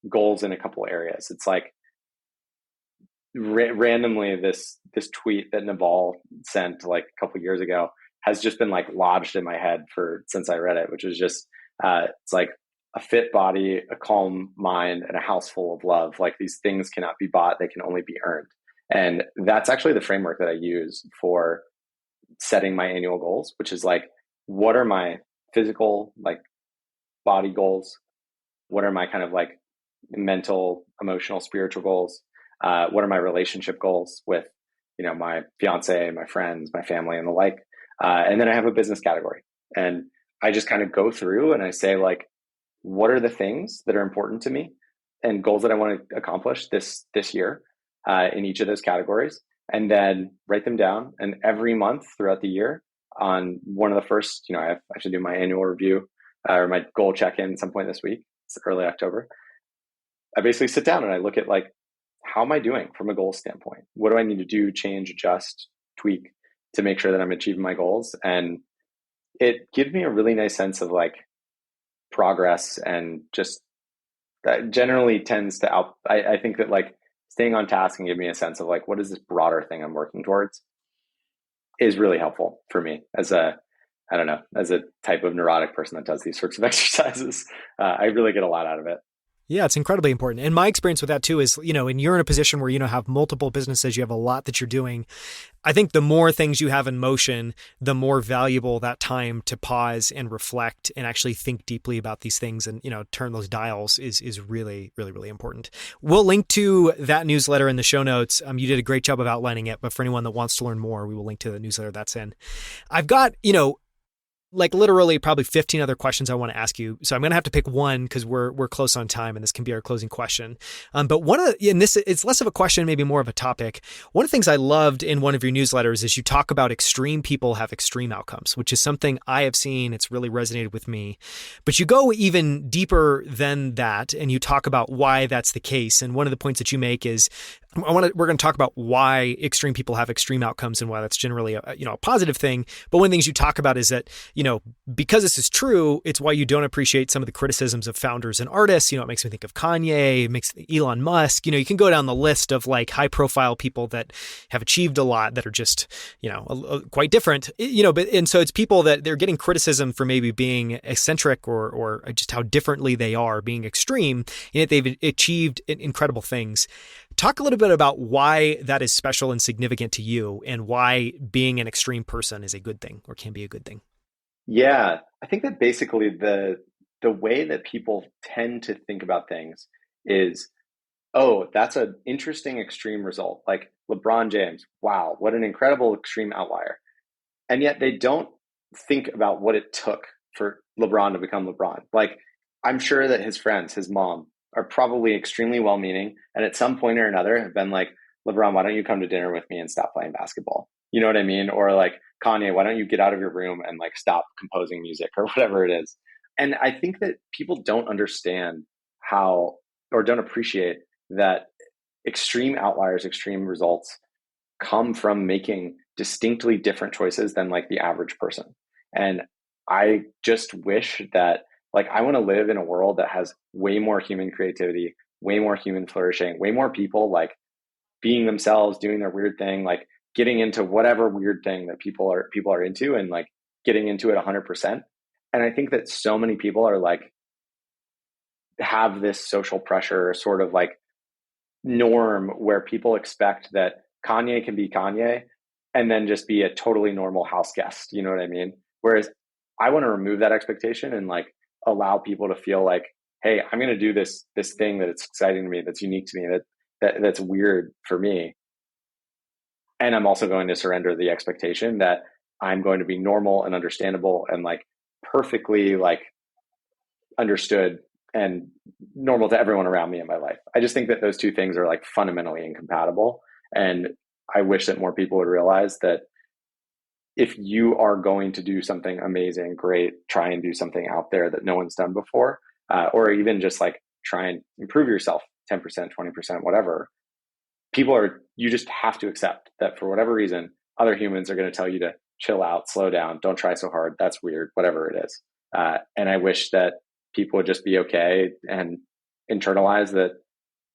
goals in a couple areas. It's like randomly this tweet that Naval sent like a couple years ago has just been like lodged in my head for since I read it, which was just it's like a fit body, a calm mind, and a house full of love. Like these things cannot be bought; they can only be earned. And that's actually the framework that I use for setting my annual goals, which is like, what are my physical, like body goals? What are my kind of like mental, emotional, spiritual goals? What are my relationship goals with, my fiance, my friends, my family, and the like? And then I have a business category, and I just kind of go through and I say like, what are the things that are important to me and goals that I want to accomplish this year in each of those categories, and then write them down. And every month throughout the year, on one of the first, I should do my annual review or my goal check-in at some point this week. It's early October. I basically sit down and I look at like, how am I doing from a goal standpoint? What do I need to do, change, adjust, tweak to make sure that I'm achieving my goals? And it gives me a really nice sense of like progress, and just that generally tends to I think that like staying on task and give me a sense of like, what is this broader thing I'm working towards is really helpful for me as a type of neurotic person that does these sorts of exercises. I really get a lot out of it. Yeah, it's incredibly important. And my experience with that too is, and you're in a position where, have multiple businesses, you have a lot that you're doing. I think the more things you have in motion, the more valuable that time to pause and reflect and actually think deeply about these things and, turn those dials is really, really, really important. We'll link to that newsletter in the show notes. You did a great job of outlining it, but for anyone that wants to learn more, we will link to the newsletter that's in. I've got, like literally probably 15 other questions I want to ask you. So I'm going to have to pick one because we're close on time and this can be our closing question. But it's less of a question, maybe more of a topic. One of the things I loved in one of your newsletters is you talk about extreme people have extreme outcomes, which is something I have seen. It's really resonated with me, but you go even deeper than that and you talk about why that's the case. And one of the points that you make is we're going to talk about why extreme people have extreme outcomes and why that's generally a positive thing. But one of the things you talk about is that, because this is true, it's why you don't appreciate some of the criticisms of founders and artists. It makes me think of Kanye, it makes Elon Musk. You can go down the list of like high profile people that have achieved a lot that are just, quite different, and so it's people that they're getting criticism for maybe being eccentric or just how differently they are, being extreme, and yet they've achieved incredible things. Talk a little bit about why that is special and significant to you and why being an extreme person is a good thing or can be a good thing. Yeah, I think that basically the way that people tend to think about things is, oh, that's an interesting extreme result. Like LeBron James, wow, what an incredible extreme outlier. And yet they don't think about what it took for LeBron to become LeBron. Like, I'm sure that his friends, his mom, are probably extremely well-meaning, and at some point or another have been like, LeBron, why don't you come to dinner with me and stop playing basketball? You know what I mean? Or like, Kanye, why don't you get out of your room and like stop composing music or whatever it is? And I think that people don't understand how, or don't appreciate that extreme outliers, extreme results come from making distinctly different choices than like the average person. And I just wish that, like, I want to live in a world that has way more human creativity, way more human flourishing, way more people like being themselves, doing their weird thing, like getting into whatever weird thing that people are into, and like getting into it 100%. And I think that so many people are like, have this social pressure sort of like norm where people expect that Kanye can be Kanye and then just be a totally normal house guest. You know what I mean? Whereas I want to remove that expectation and like allow people to feel like, hey, I'm going to do this thing that it's exciting to me, that's unique to me, that's weird for me. And I'm also going to surrender the expectation that I'm going to be normal and understandable and like perfectly like understood and normal to everyone around me in my life. I just think that those two things are like fundamentally incompatible. And I wish that more people would realize that if you are going to do something amazing, great, try and do something out there that no one's done before, or even just like try and improve yourself 10%, 20%, whatever. You just have to accept that for whatever reason, other humans are going to tell you to chill out, slow down, don't try so hard. That's weird, whatever it is. And I wish that people would just be okay and internalize that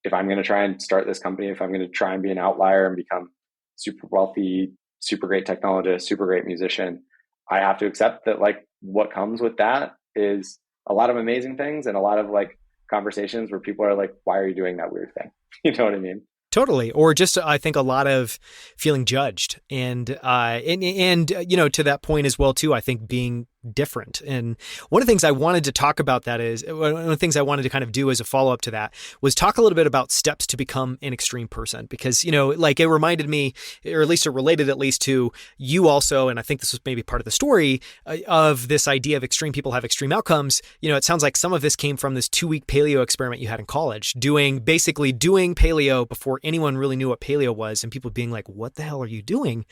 if I'm going to try and start this company, if I'm going to try and be an outlier and become super wealthy, super great technologist, super great musician, I have to accept that like what comes with that is a lot of amazing things and a lot of like conversations where people are like, why are you doing that weird thing? You know what I mean? Totally. Or just, I think, a lot of feeling judged and you know, to that point as well, too, I think being different. And one of the things I wanted to talk about that is, one of the things I wanted to kind of do as a follow-up to that was talk a little bit about steps to become an extreme person. Because, you know, like it reminded me, or at least it related at least to you also, and I think this was maybe part of the story of this idea of extreme people have extreme outcomes. You know, it sounds like some of this came from this 2-week paleo experiment you had in college, basically doing paleo before anyone really knew what paleo was and people being like, what the hell are you doing?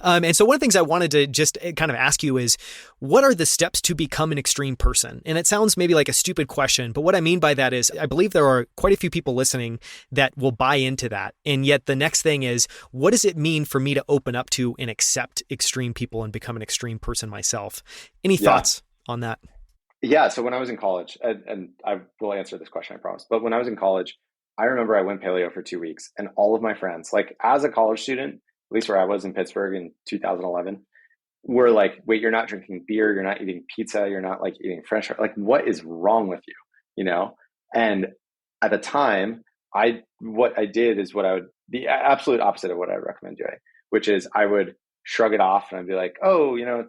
And so one of the things I wanted to just kind of ask you is, what are the steps to become an extreme person? And it sounds maybe like a stupid question, but what I mean by that is I believe there are quite a few people listening that will buy into that. And yet the next thing is, what does it mean for me to open up to and accept extreme people and become an extreme person myself? Any thoughts on that? Yeah. So when I was in college, and I will answer this question, I promise. But when I was in college, I remember I went paleo for 2 weeks and all of my friends, like as a college student, at least where I was in Pittsburgh in 2011, were like, wait, you're not drinking beer, you're not eating pizza, you're not like eating French fries. Like, what is wrong with you? You know? And at the time, what I did is the absolute opposite of what I would recommend doing, which is I would shrug it off and I'd be like, oh, you know,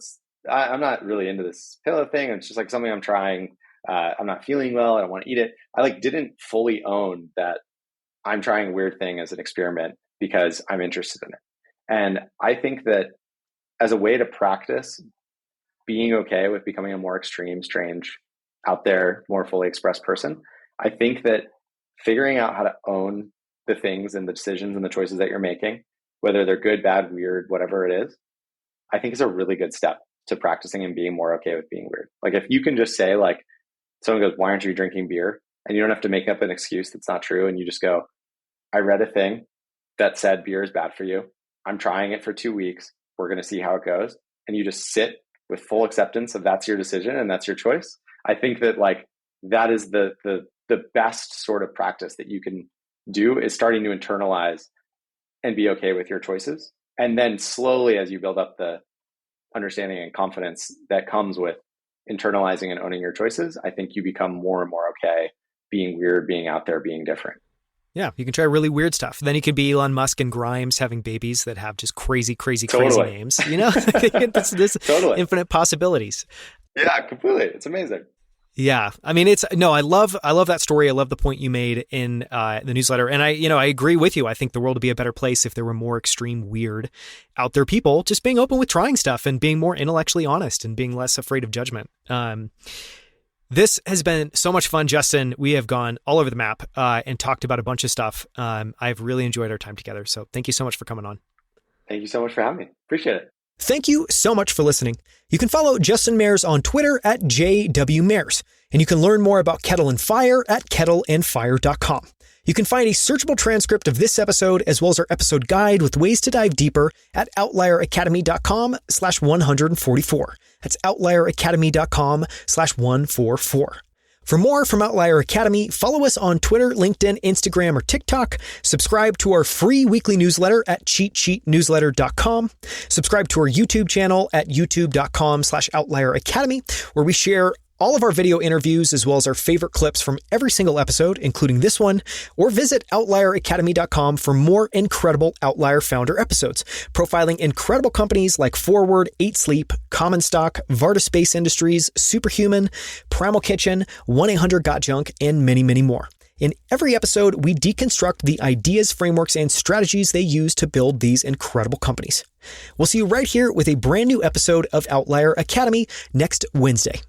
I'm not really into this paleo thing. It's just like something I'm trying. I'm not feeling well. I don't want to eat it. I like didn't fully own that I'm trying a weird thing as an experiment because I'm interested in it. And I think that as a way to practice being okay with becoming a more extreme, strange, out there, more fully expressed person, I think that figuring out how to own the things and the decisions and the choices that you're making, whether they're good, bad, weird, whatever it is, I think is a really good step to practicing and being more okay with being weird. Like if you can just say like, someone goes, why aren't you drinking beer? And you don't have to make up an excuse that's not true. And you just go, I read a thing that said beer is bad for you. I'm trying it for 2 weeks. We're going to see how it goes. And you just sit with full acceptance of that's your decision and that's your choice. I think that like that is the best sort of practice that you can do, is starting to internalize and be okay with your choices. And then slowly, as you build up the understanding and confidence that comes with internalizing and owning your choices, I think you become more and more okay being weird, being out there, being different. Yeah, you can try really weird stuff. Then you could be Elon Musk and Grimes having babies that have just crazy names. You know, this totally. Infinite possibilities. Yeah, completely. It's amazing. Yeah, I mean, I love that story. I love the point you made in the newsletter, and I agree with you. I think the world would be a better place if there were more extreme, weird, out there people just being open with trying stuff and being more intellectually honest and being less afraid of judgment. This has been so much fun, Justin. We have gone all over the map and talked about a bunch of stuff. I've really enjoyed our time together. So thank you so much for coming on. Thank you so much for having me. Appreciate it. Thank you so much for listening. You can follow Justin Mares on Twitter at JWMares, and you can learn more about Kettle and Fire at kettleandfire.com. You can find a searchable transcript of this episode as well as our episode guide with ways to dive deeper at outlieracademy.com/144. That's outlieracademy.com/144. For more from Outlier Academy, follow us on Twitter, LinkedIn, Instagram, or TikTok. Subscribe to our free weekly newsletter at cheatsheetnewsletter.com. Subscribe to our YouTube channel at youtube.com/Outlier Academy, where we share all of our video interviews as well as our favorite clips from every single episode, including this one, or visit outlieracademy.com for more incredible Outlier founder episodes, profiling incredible companies like Forward, 8 Sleep, Common Stock, Varda Space Industries, Superhuman, Primal Kitchen, 1-800-GOT-JUNK, and many, many more. In every episode, we deconstruct the ideas, frameworks, and strategies they use to build these incredible companies. We'll see you right here with a brand new episode of Outlier Academy next Wednesday.